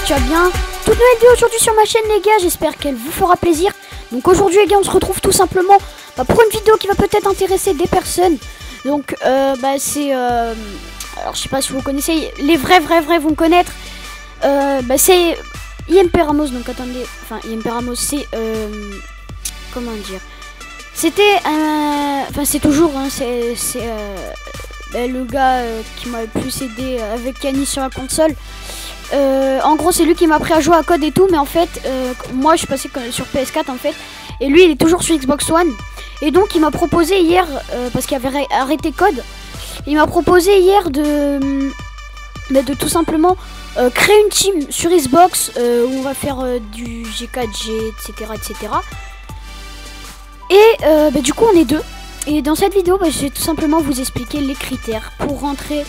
tu vas bien. Toute nouvelle vidéo aujourd'hui sur ma chaîne les gars, j'espère qu'elle vous fera plaisir. Donc aujourd'hui les gars, on se retrouve tout simplement pour une vidéo qui va peut-être intéresser des personnes. Donc c'est alors je sais pas si vous connaissez, les vrais vont me connaître. C'est IMP Ramos, donc attendez, enfin IMP Ramos c'est comment dire, c'était c'est toujours le gars qui m'a le plus aidé avec Yannis sur la console. En gros c'est lui qui m'a appris à jouer à code et tout, mais en fait moi je suis passé sur PS4 en fait, et lui il est toujours sur Xbox One. Et donc il m'a proposé hier, parce qu'il avait arrêté code, il m'a proposé hier de tout simplement créer une team sur Xbox où on va faire du G4G, etc. Et du coup on est deux. Et dans cette vidéo, je vais tout simplement vous expliquer les critères pour rentrer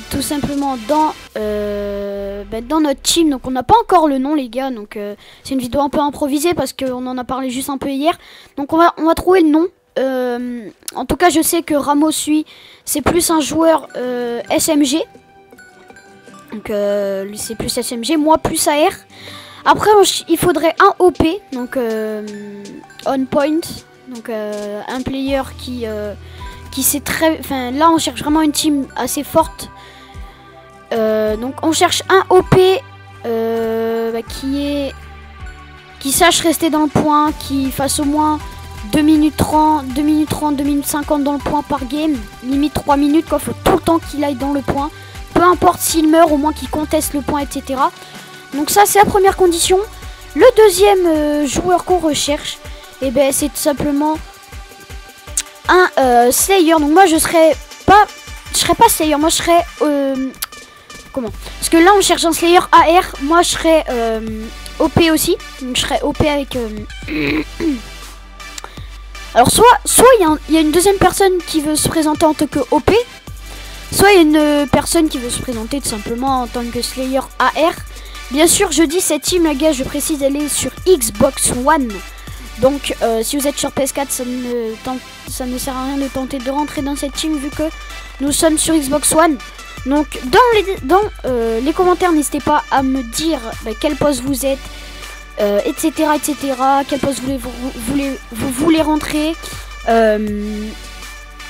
tout simplement dans notre team. Donc on n'a pas encore le nom les gars, donc c'est une vidéo un peu improvisée parce qu'on en a parlé juste un peu hier. Donc on va trouver le nom. En tout cas je sais que Ramos c'est plus un joueur SMG. Donc lui c'est plus SMG, moi plus AR. Après il faudrait un OP, donc on point. Donc un player qui sait très... Enfin là on cherche vraiment une team assez forte. Donc on cherche un OP qui sache rester dans le point, qui fasse au moins 2 minutes 30, 2 minutes 30, 2 minutes 50 dans le point par game. Limite 3 minutes quoi, faut tout le temps qu'il aille dans le point. Peu importe s'il meurt, au moins qu'il conteste le point, etc. Donc ça c'est la première condition. Le deuxième joueur qu'on recherche, c'est tout simplement un Slayer. Donc moi je serais pas Slayer, moi je serais comment? Parce que là on cherche un Slayer AR, moi je serais OP aussi. Donc je serais OP avec alors soit il y a une deuxième personne qui veut se présenter en tant que OP, soit il y a une personne qui veut se présenter tout simplement en tant que Slayer AR. Bien sûr je dis cette team les gars, je précise, elle est sur Xbox One. Donc si vous êtes sur PS4, ça ne sert à rien de tenter de rentrer dans cette team vu que nous sommes sur Xbox One. Donc dans les commentaires, n'hésitez pas à me dire quel poste vous êtes, etc. Quel poste vous voulez rentrer.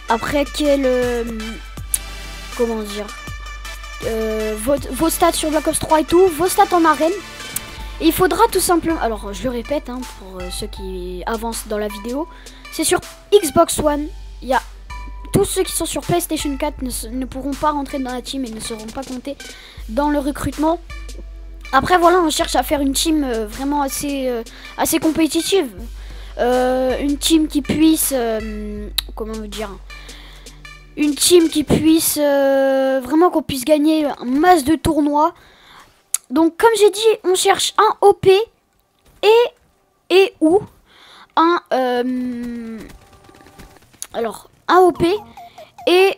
Après comment dire, vos stats sur Black Ops 3 et tout, vos stats en arène. Et il faudra tout simplement, alors je le répète pour ceux qui avancent dans la vidéo, c'est sur Xbox One. Il y a tous ceux qui sont sur PlayStation 4 ne pourront pas rentrer dans la team et ne seront pas comptés dans le recrutement. Après voilà, on cherche à faire une team vraiment assez compétitive, une team qui puisse comment vous dire, une team qui puisse vraiment qu'on puisse gagner un masse de tournois. Donc comme j'ai dit, on cherche un OP et ou un un OP et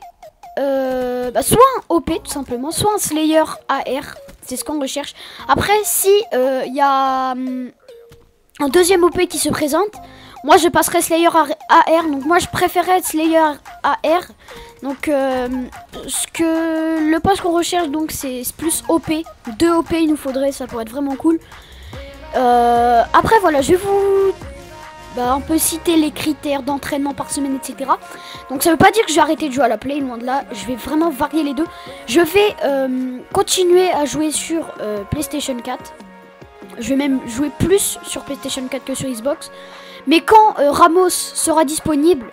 soit un OP tout simplement, soit un Slayer AR, c'est ce qu'on recherche. Après si il y a un deuxième OP qui se présente, moi je passerai Slayer AR, donc moi je préférerais être Slayer AR. Donc le poste qu'on recherche donc c'est plus OP, 2 OP il nous faudrait, ça pourrait être vraiment cool. Après voilà, je vais vous on peut citer les critères d'entraînement par semaine, etc. Donc ça veut pas dire que je vais arrêter de jouer à la play, loin de là, je vais vraiment varier les deux. Je vais continuer à jouer sur PlayStation 4. Je vais même jouer plus sur PlayStation 4 que sur Xbox. Mais quand Ramos sera disponible,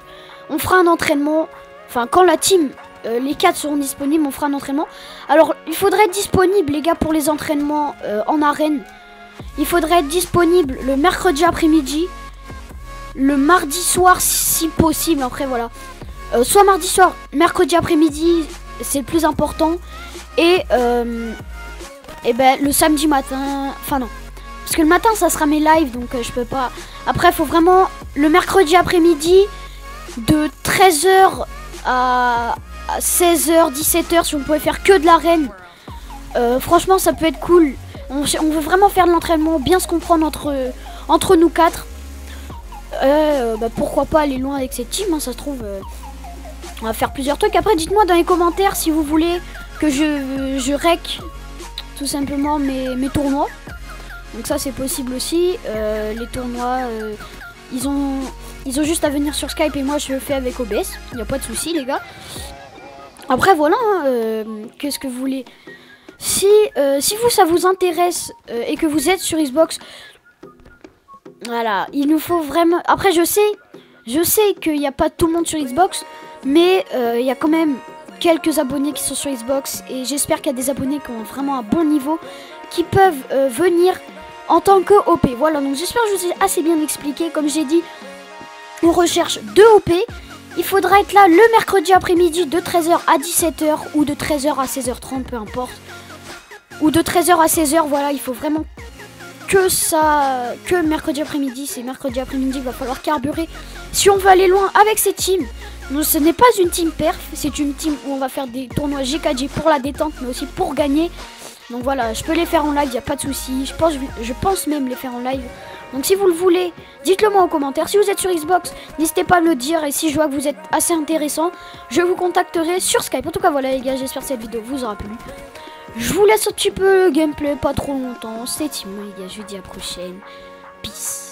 on fera un entraînement. Enfin, quand la team, les 4 seront disponibles, on fera un entraînement. Alors, il faudrait être disponible, les gars, pour les entraînements en arène. Il faudrait être disponible le mercredi après-midi, le mardi soir, si possible. Après, voilà. Soit mardi soir, mercredi après-midi, c'est le plus important. Et, le samedi matin, enfin non. Parce que le matin, ça sera mes lives, donc je peux pas. Après, il faut vraiment le mercredi après-midi, de 13h à 16h, 17h, si on pouvait faire que de l'arène. Franchement, ça peut être cool. On veut vraiment faire de l'entraînement, bien se comprendre entre nous 4. Pourquoi pas aller loin avec cette team, ça se trouve. On va faire plusieurs trucs. Après, dites-moi dans les commentaires si vous voulez que je rec tout tout simplement mes tournois. Donc ça c'est possible aussi. Les tournois, ils ont juste à venir sur Skype et moi je le fais avec OBS. Il n'y a pas de souci les gars. Après voilà, hein, qu'est-ce que vous voulez. Si vous ça vous intéresse et que vous êtes sur Xbox, voilà, il nous faut vraiment... Après je sais qu'il n'y a pas tout le monde sur Xbox, mais il y a quand même quelques abonnés qui sont sur Xbox et j'espère qu'il y a des abonnés qui ont vraiment un bon niveau, qui peuvent venir en tant que OP. Voilà, donc j'espère que je vous ai assez bien expliqué. Comme j'ai dit, on recherche 2 OP. Il faudra être là le mercredi après-midi de 13h à 17h ou de 13h à 16h30, peu importe. Ou de 13h à 16h, voilà, il faut vraiment que mercredi après-midi. C'est mercredi après-midi, il va falloir carburer si on veut aller loin avec cette team. Donc ce n'est pas une team perf, c'est une team où on va faire des tournois GKG pour la détente, mais aussi pour gagner. Donc voilà, je peux les faire en live, il n'y a pas de souci. Je pense même les faire en live. Donc si vous le voulez, dites-le moi en commentaire. Si vous êtes sur Xbox, n'hésitez pas à me le dire. Et si je vois que vous êtes assez intéressant, je vous contacterai sur Skype. En tout cas voilà les gars, j'espère que cette vidéo vous aura plu. Je vous laisse un petit peu le gameplay, pas trop longtemps. C'était Timo les gars, je vous dis à la prochaine. Peace.